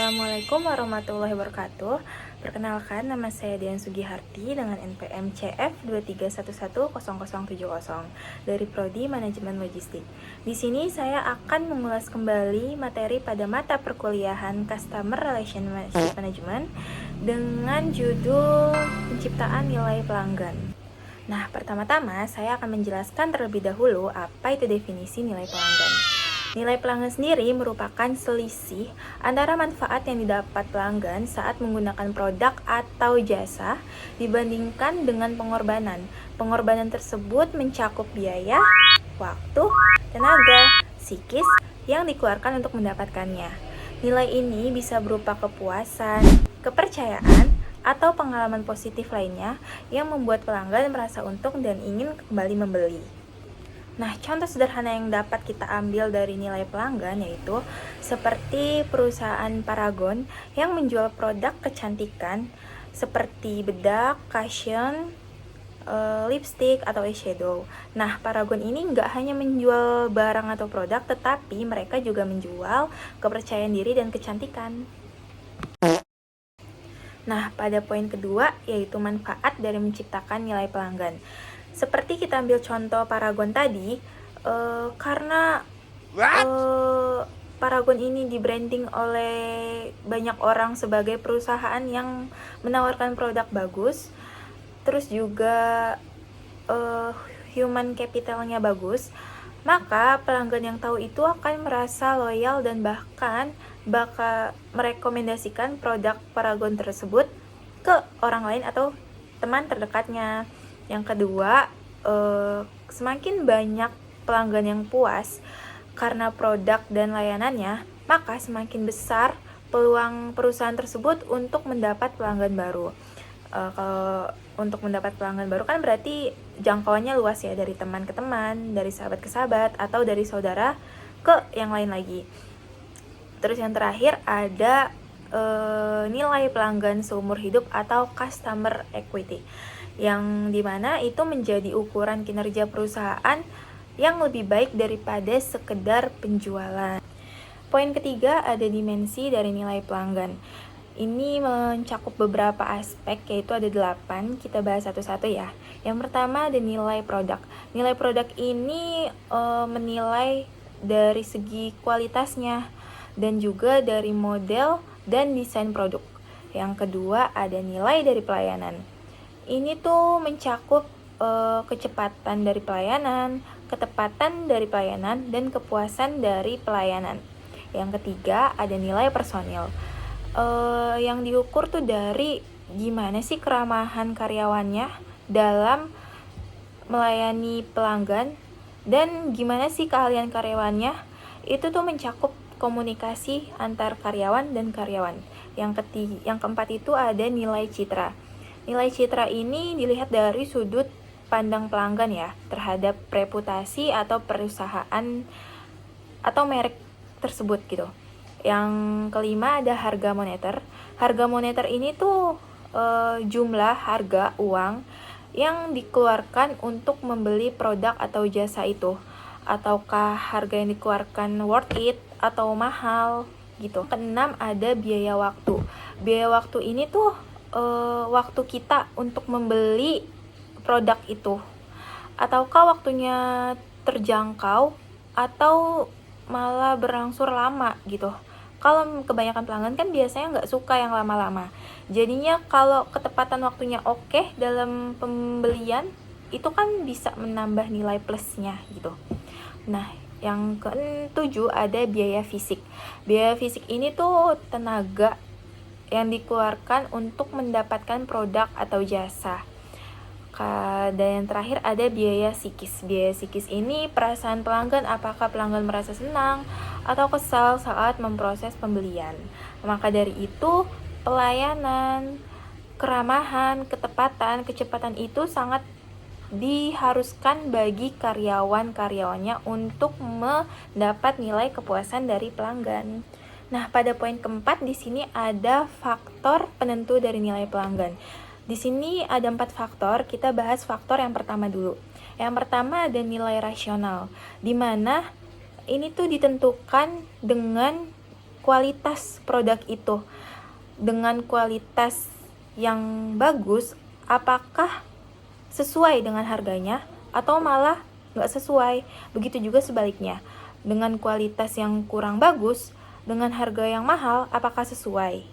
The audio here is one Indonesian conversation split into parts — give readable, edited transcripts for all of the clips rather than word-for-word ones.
Assalamualaikum warahmatullahi wabarakatuh. Perkenalkan, nama saya Dian Sugiharti dengan NPM CF 23110070 dari Prodi Manajemen Logistik. Di sini saya akan mengulas kembali materi pada mata perkuliahan Customer Relationship Management dengan judul Penciptaan Nilai Pelanggan. Nah, pertama-tama saya akan menjelaskan terlebih dahulu apa itu definisi nilai pelanggan. Nilai pelanggan sendiri merupakan selisih antara manfaat yang didapat pelanggan saat menggunakan produk atau jasa dibandingkan dengan pengorbanan. Pengorbanan tersebut mencakup biaya, waktu, tenaga, psikis yang dikeluarkan untuk mendapatkannya. Nilai ini bisa berupa kepuasan, kepercayaan, atau pengalaman positif lainnya yang membuat pelanggan merasa untung dan ingin kembali membeli. Nah, contoh sederhana yang dapat kita ambil dari nilai pelanggan yaitu seperti perusahaan Paragon yang menjual produk kecantikan seperti bedak, cushion, lipstick, atau eyeshadow. Nah, Paragon ini nggak hanya menjual barang atau produk, tetapi mereka juga menjual kepercayaan diri dan kecantikan. Nah, pada poin kedua yaitu manfaat dari menciptakan nilai pelanggan. Seperti kita ambil contoh Paragon tadi, karena Paragon ini di-branding oleh banyak orang sebagai perusahaan yang menawarkan produk bagus, terus juga human capitalnya bagus, maka pelanggan yang tahu itu akan merasa loyal dan bahkan bakal merekomendasikan produk Paragon tersebut ke orang lain atau teman terdekatnya. Yang kedua, semakin banyak pelanggan yang puas karena produk dan layanannya, maka semakin besar peluang perusahaan tersebut untuk mendapat pelanggan baru. Kalau untuk mendapat pelanggan baru kan berarti jangkauannya luas ya, dari teman ke teman, dari sahabat ke sahabat, atau dari saudara ke yang lain lagi. Terus yang terakhir ada nilai pelanggan seumur hidup atau customer equity, yang dimana itu menjadi ukuran kinerja perusahaan yang lebih baik daripada sekedar penjualan. Poin ketiga ada dimensi dari nilai pelanggan. Ini mencakup beberapa aspek, yaitu ada 8. Kita bahas satu-satu ya. Yang pertama ada nilai produk. Nilai produk ini menilai dari segi kualitasnya dan juga dari model dan desain produk. Yang kedua ada nilai dari pelayanan. Ini tuh mencakup kecepatan dari pelayanan, ketepatan dari pelayanan, dan kepuasan dari pelayanan. Yang ketiga ada nilai personil. Yang diukur tuh dari gimana sih keramahan karyawannya dalam melayani pelanggan, dan gimana sih keahlian karyawannya. Itu tuh mencakup komunikasi antar karyawan dan karyawan. Yang keempat itu ada nilai citra. Nilai citra ini dilihat dari sudut pandang pelanggan ya, terhadap reputasi atau perusahaan atau merek tersebut gitu. Yang kelima ada harga moneter. Harga moneter ini tuh jumlah harga uang yang dikeluarkan untuk membeli produk atau jasa itu. Ataukah harga yang dikeluarkan worth it atau mahal gitu. Keenam ada biaya waktu. Biaya waktu ini tuh waktu kita untuk membeli produk itu, ataukah waktunya terjangkau atau malah berangsur lama gitu. Kalau kebanyakan pelanggan kan biasanya nggak suka yang lama-lama, jadinya kalau ketepatan waktunya oke dalam pembelian itu kan bisa menambah nilai plusnya gitu. Nah, yang ketujuh ada biaya fisik. Biaya fisik ini tuh tenaga yang dikeluarkan untuk mendapatkan produk atau jasa. Dan yang terakhir ada biaya psikis. Biaya psikis ini perasaan pelanggan, apakah pelanggan merasa senang atau kesal saat memproses pembelian. Maka dari itu, pelayanan, keramahan, ketepatan, kecepatan itu sangat diharuskan bagi karyawan-karyawannya untuk mendapat nilai kepuasan dari pelanggan. Nah, pada poin keempat di sini ada faktor penentu dari nilai pelanggan. Di sini ada 4 faktor, kita bahas faktor yang pertama dulu. Yang pertama ada nilai rasional, di mana ini tuh ditentukan dengan kualitas produk itu. Dengan kualitas yang bagus, apakah sesuai dengan harganya atau malah nggak sesuai. Begitu juga sebaliknya, dengan kualitas yang kurang bagus dengan harga yang mahal, apakah sesuai.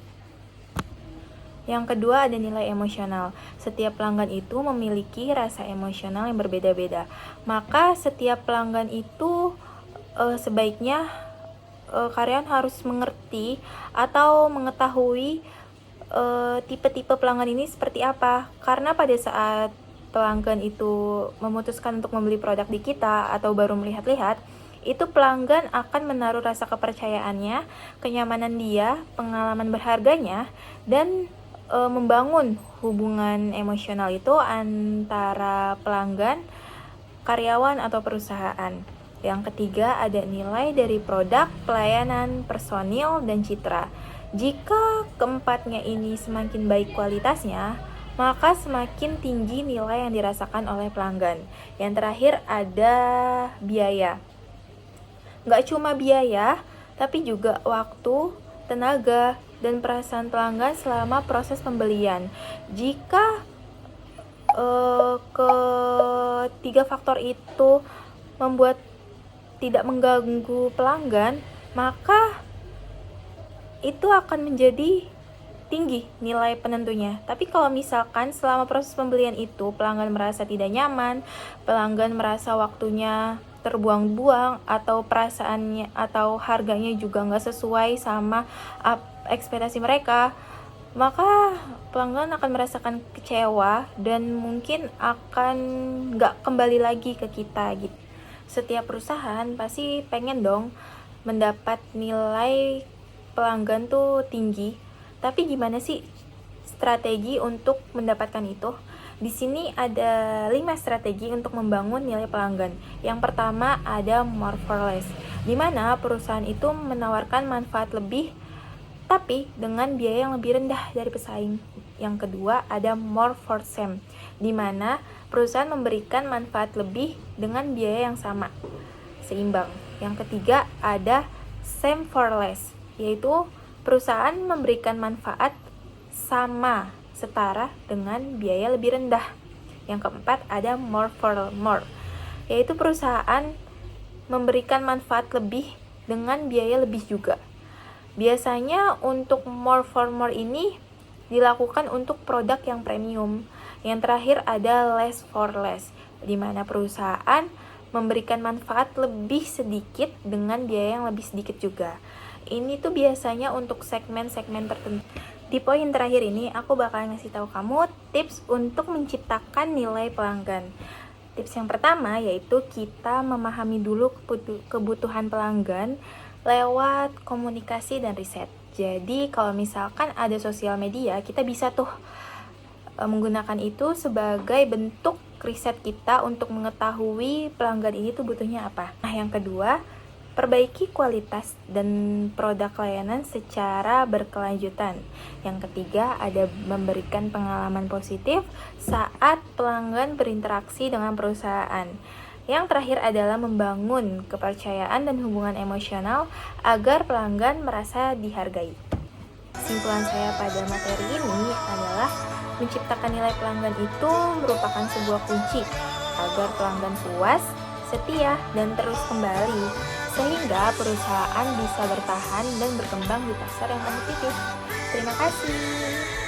Yang kedua ada nilai emosional. Setiap pelanggan itu memiliki rasa emosional yang berbeda-beda. Maka setiap pelanggan itu sebaiknya kalian harus mengerti atau mengetahui tipe-tipe pelanggan ini seperti apa. Karena pada saat pelanggan itu memutuskan untuk membeli produk di kita atau baru melihat-lihat, itu pelanggan akan menaruh rasa kepercayaannya, kenyamanan dia, pengalaman berharganya, dan membangun hubungan emosional itu antara pelanggan, karyawan, atau perusahaan. Yang ketiga ada nilai dari produk, pelayanan, personil, dan citra. Jika keempatnya ini semakin baik kualitasnya, maka semakin tinggi nilai yang dirasakan oleh pelanggan. Yang terakhir ada biaya. Nggak cuma biaya, tapi juga waktu, tenaga, dan perasaan pelanggan selama proses pembelian. Jika ketiga faktor itu membuat tidak mengganggu pelanggan, maka itu akan menjadi tinggi nilai penentunya. Tapi kalau misalkan selama proses pembelian itu pelanggan merasa tidak nyaman, pelanggan merasa waktunya terbuang-buang, atau perasaannya atau harganya juga nggak sesuai sama ekspektasi mereka, maka pelanggan akan merasakan kecewa dan mungkin akan nggak kembali lagi ke kita gitu. Setiap perusahaan pasti pengen dong mendapat nilai pelanggan tuh tinggi. Tapi gimana sih strategi untuk mendapatkan itu? Di sini ada 5 strategi untuk membangun nilai pelanggan. Yang pertama ada more for less, di mana perusahaan itu menawarkan manfaat lebih tapi dengan biaya yang lebih rendah dari pesaing. Yang kedua ada more for same, di mana perusahaan memberikan manfaat lebih dengan biaya yang sama, seimbang. Yang ketiga ada same for less, yaitu perusahaan memberikan manfaat sama, setara dengan biaya lebih rendah. Yang keempat ada more for more, yaitu perusahaan memberikan manfaat lebih dengan biaya lebih juga. Biasanya untuk more for more ini dilakukan untuk produk yang premium. Yang terakhir ada less for less, di mana perusahaan memberikan manfaat lebih sedikit dengan biaya yang lebih sedikit juga. Ini tuh biasanya untuk segmen-segmen tertentu. Di poin terakhir ini aku bakal ngasih tahu kamu tips untuk menciptakan nilai pelanggan. Tips yang pertama yaitu kita memahami dulu kebutuhan pelanggan lewat komunikasi dan riset. Jadi kalau misalkan ada sosial media, kita bisa tuh menggunakan itu sebagai bentuk riset kita untuk mengetahui pelanggan ini tuh butuhnya apa. Nah, yang kedua, perbaiki kualitas dan produk layanan secara berkelanjutan. Yang ketiga, ada memberikan pengalaman positif saat pelanggan berinteraksi dengan perusahaan. Yang terakhir adalah membangun kepercayaan dan hubungan emosional agar pelanggan merasa dihargai. Kesimpulan saya pada materi ini adalah menciptakan nilai pelanggan itu merupakan sebuah kunci agar pelanggan puas, setia, dan terus kembali, sehingga perusahaan bisa bertahan dan berkembang di pasar yang kompetitif. Terima kasih.